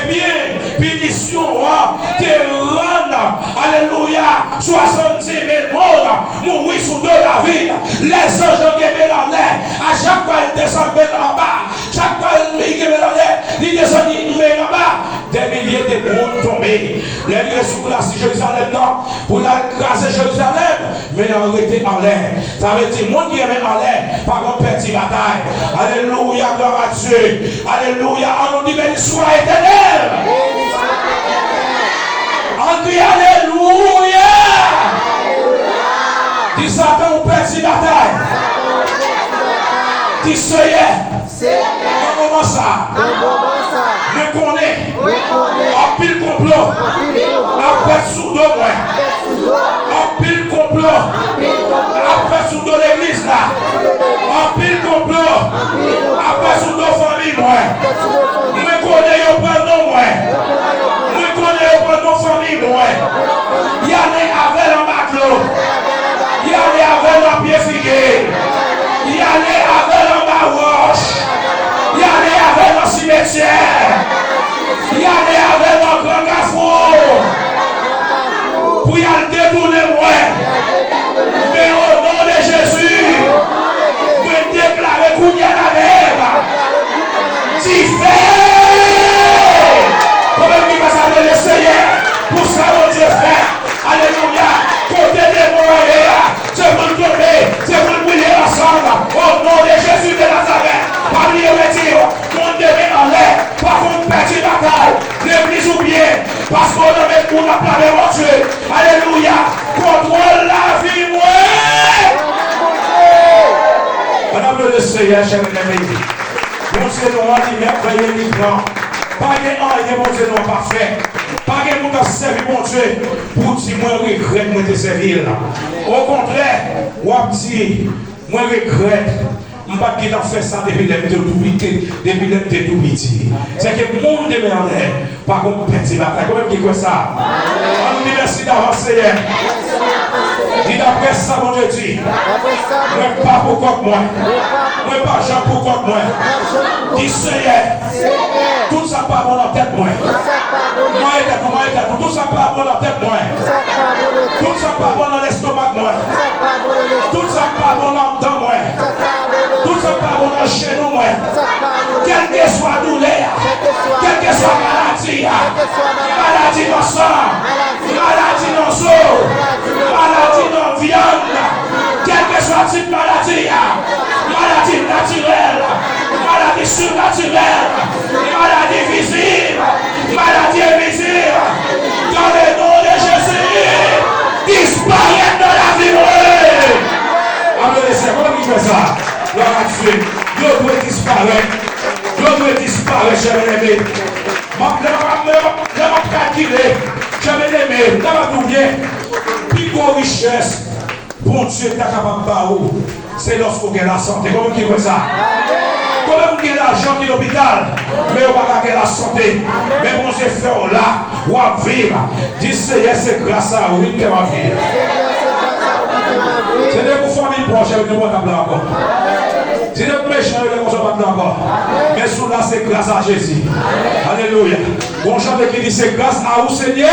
eh bien, punition, te rendre, alléluia, 70 000 morts, mourir sous de la ville. Les anges ont gagné dans l'air. À chaque fois, ils descendent en bas. Chaque fois, ils gagnent dans l'air. Ils descendent en bas. Des milliers de monde tombés. Les lieux sous la Jérusalem, non, pour écraser Jérusalem, mais arrêter en l'air. Ça veut dire, monde qui est en l'air, par contre, petite bataille. Alléluia, gloire à Dieu. Alléluia, on nous dit, béni soit éternel. On dit, alléluia. Dis Satan, on perd si bataille. Dis Seigneur. Comment ça? Me connaît. En pile complot. Après sous de moi. En pile complot. Après sous de l'église là. En pile complot. Après sous de famille moi. Me connaît au pardon moi. Me connaît au pardon famille moi. Il y a des avec en baclo. Il y a des avec en pied figué. Il y a des avec en bas roche. Il y a des avec en cimetière. Il y a des avec en grand carrefour. Pour y aller détourner moi. Mais au nom de Jésus, je déclare qu'il y a la mer. Tu fais. Comment il va s'appeler le Seigneur? Pour ça, mon Dieu fait. Alléluia. Côté des moyens. Je veux le tomber. Je veux le brûler ensemble. Au nom de Jésus de Nazareth. Parmi les retire. Mon devait en l'air. Par contre, petite bataille. L'église ou bien. Parce qu'on a mis pour la plaie de mon Dieu. Alléluia. Contrôle la vie, moi. Madame le Seigneur, chers amis. Mon Dieu, nous a dit merveilleux livrant. Pas de rien, mon Dieu, non parfait. Pas de monde qui servi mon Dieu pour dire moi regrette moi de servir là. Au contraire, moi dit moi regrette. Je ne vais pas faire ça depuis le tout petit. C'est que le monde est en l'air. Par contre, petit bataille. Comment qui croit ça? On dit merci d'avancer. Et d'après ça, mon Dieu dit, moi pas pour quoi moi. Moi pas Jean pour quoi moi. Dis Seigneur, tout ça pas bon en tête moi. Tout ça pas bon en tête moi. Tout ça pas bon dans l'estomac moi. Tout ça pas bon en dedans moi. Tout ça pas bon dans chez nous moi. Quelle que soit douleur, quelle que soit maladie, maladie dans sang, maladie dans eau, maladie dans viande, quelle que soit type maladie, maladie naturelle, maladie surnaturelle, maladie visible, maladie invisible, dans le nom de Jésus, disparaître dans la vie. Applaudissez, comment il fait ça? Gloire à Dieu, Dieu doit disparaître. Dieu doit disparaître, chers amis. Je vais calculer, chers amis, dans ma bien, plus grande richesse, bon Dieu est capable de faire, c'est lorsqu'on a la santé. Comment il fait ça? Comment vous avez l'argent qui est l'hôpital, mais on va pas la santé. Mais bon Dieu fait là, on va vivre. Dis Seigneur, c'est grâce à vous que va vivre. C'est des pour famille proche avec nous, on va encore. C'est des méchants avec nous, on va encore. Mais sous là, c'est grâce à Jésus. Alléluia. Bon chanteur qui dit c'est grâce à vous, Seigneur.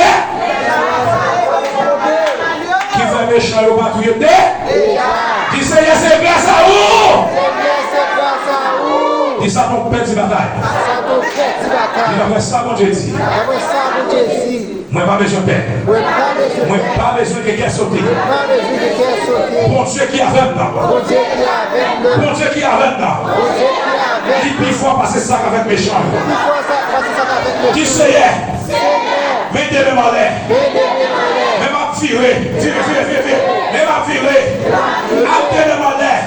Qui fait méchant, on va tout y aider. Dis Seigneur, c'est grâce à vous. Dis ça ton petit bataille. Dis après ça, mon Dieu dit. Moi pas besoin de paix. Moi pas besoin de quelqu'un sauter. Bon Dieu qui a avec nous. Bon Dieu qui a avec nous. Dis plus fort passer ça avec mes chants. Dis Seigneur. Mettez le malais. Mais m'a viré. Mais m'a viré. Amenez le malais.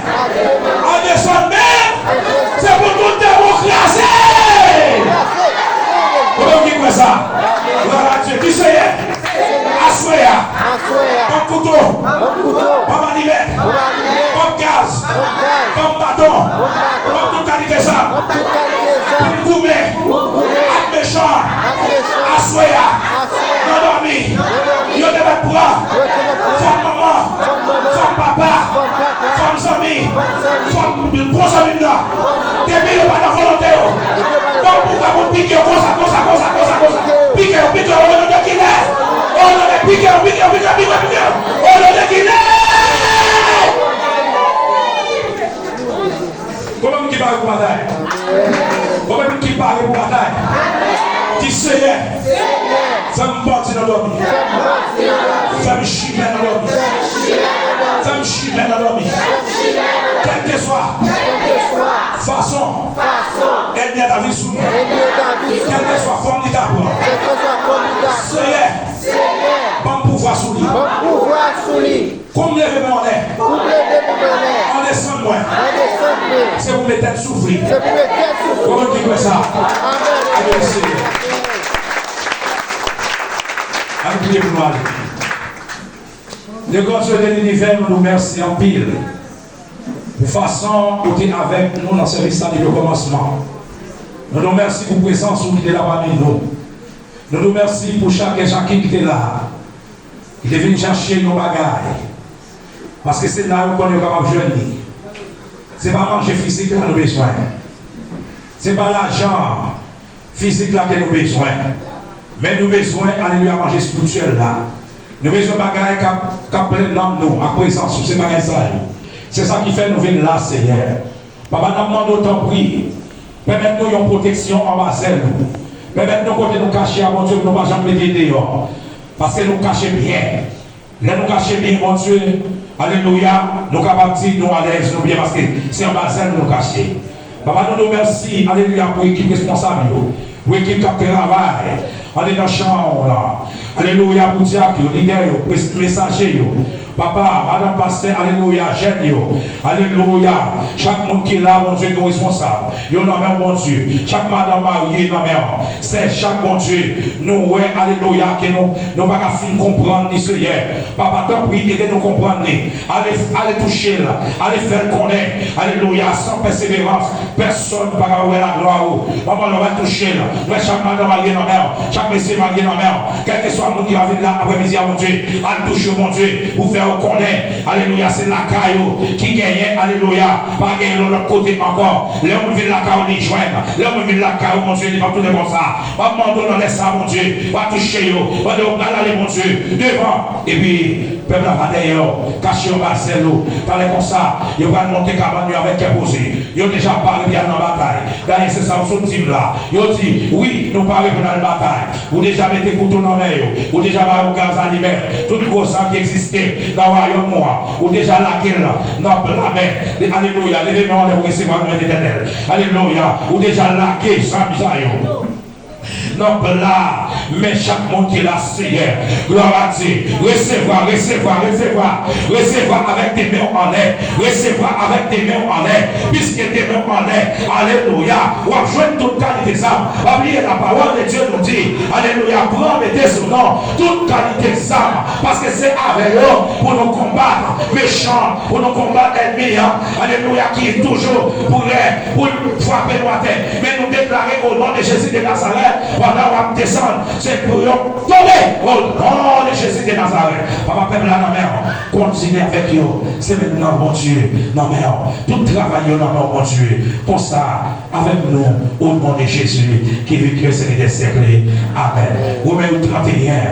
En descend même. C'est pour toute démocratie. Comment qui fait ça? Voilà Dieu. Dis Seigneur. Assoya. Comme couteau. Comme animal. Comme gaz. Comme bâton. Comme toute qualité ça. Comme gourmet. Comme méchant. Assoya. Non dormi. Yo devait prendre. Comme maman. Comme papa. Comme amis. Comme gros amis là. Depuis le pas de volonté. Comme pourquoi vous piquez comme ça. Dis Seigneur. Fais-moi partir dans l'homme. Fais-moi chier dans l'homme. Fais-moi chier dans l'homme. Quelle que soit façon, elle vient ta vie sous nous. Quelle que soit forme de ta voix. Seigneur, bon pouvoir sous lui. Comme les bébés en est. On descend loin. C'est vous mettez à souffrir. Comment tu dis ça? Allez, Seigneur. Allez, pour nous. Le grand Dieu de l'univers nous remercie en pile. De façon où tu es avec nous dans ce service de commencement. Nous nous remercions pour la présence où tu es là parmi nous. Nous nous remercions pour chaque qui était là. Il est venu chercher nos bagages. Parce que c'est là où on est capable de jeûner. Ce n'est pas manger physique que nous avons besoin. Ce n'est pas l'argent physique là que nous avons besoin. Mais nous avons besoin, alléluia, manger spirituel là. Nous avons besoin de bagages qui prennent dans nous, à présence, sur ces bagages là. C'est ça qui fait nous venir là, Seigneur. Papa, nous demandons autant prier. Permettez-nous une protection en bas de nous. Permettez-nous de nous cacher à mon Dieu, que nous ne pas jamais aider dehors. Parce que nous cachons bien. Là, nous cachons bien, mon Dieu. Alléluia. Nous sommes capables de dire nous à l'aise, nous bien, parce que c'est en bas de nous cacher. Papa, nous nous remercions, alléluia, pour l'équipe responsable, pour l'équipe qui travaille. On est dans le champ, là. Alléluia, pour dire que les leaders, les messagers, papa, madame pasteur, alléluia, jeune, alléluia. Chaque monde qui est là, mon Dieu, nous responsable. Yo non, mon Dieu. Chaque madame mariée, non, c'est chaque mon Dieu. Nous, ouais, alléluia, que nous pas fin comprendre ni Seigneur. Papa, tant pis, aidez-nous comprendre. Allez toucher là, allez faire connaître. Alléluia, sans persévérance, personne ne va avoir la gloire. Maman, on va toucher là. Nous, chaque madame mariée, non, chaque monsieur marié, non, quel que soit le monde qui va venir là après-midi, mon Dieu, allez toucher, mon Dieu, pour faire connaître, alléluia, c'est la caillou qui gagne, alléluia, pas gagner de l'autre côté encore. Là, on vit la caillou, on y joint. Là, on vit la caillou, mon Dieu, il va tout de bon ça. Va demander, on laisse ça, mon Dieu, va toucher, va aller, mon Dieu, devant. Et puis, peuple va d'ailleurs, caché au Marcelo, parler comme ça, il va monter cabane avec un posé. Il a déjà parlé bien dans la bataille. D'ailleurs, c'est ça, on se dit là. Il a dit, oui, nous parlons dans la bataille. Vous déjà mettez couteau dans la main, vous déjà parlé au gaz alimentaire, tout le gros sang qui existait. Dans le royaume moi, ou déjà laquelle dans la mer, alléluia, les mains de recevoir le éternel, alléluia, ou déjà laqué sans misère. Non, là, mais chaque monde qui est là, Seigneur, gloire à Dieu, recevoir avec tes mains en l'air, recevoir avec tes mains en l'air, puisque tes mains en l'air, alléluia, ou à joindre toute qualité d'âme, oubliez la parole de Dieu nous dit, alléluia, prends mettez son nom, toute qualité d'âme, parce que c'est avec eux pour nous combattre, méchants, pour nous combattre ennemis, alléluia, qui est toujours pour frapper nos têtes, mais nous déclarer au nom de Jésus de Nazareth, pendant qu'on descend, c'est pour tomber au nom de Jésus de Nazareth. Papa, peuple là, non, mais continuez avec eux. C'est maintenant, mon Dieu, non, mais tout travail, non, mon Dieu, pour ça, avec nous, au nom de Jésus, qui vit que c'est des siècles. Amen. Vous-même, 31.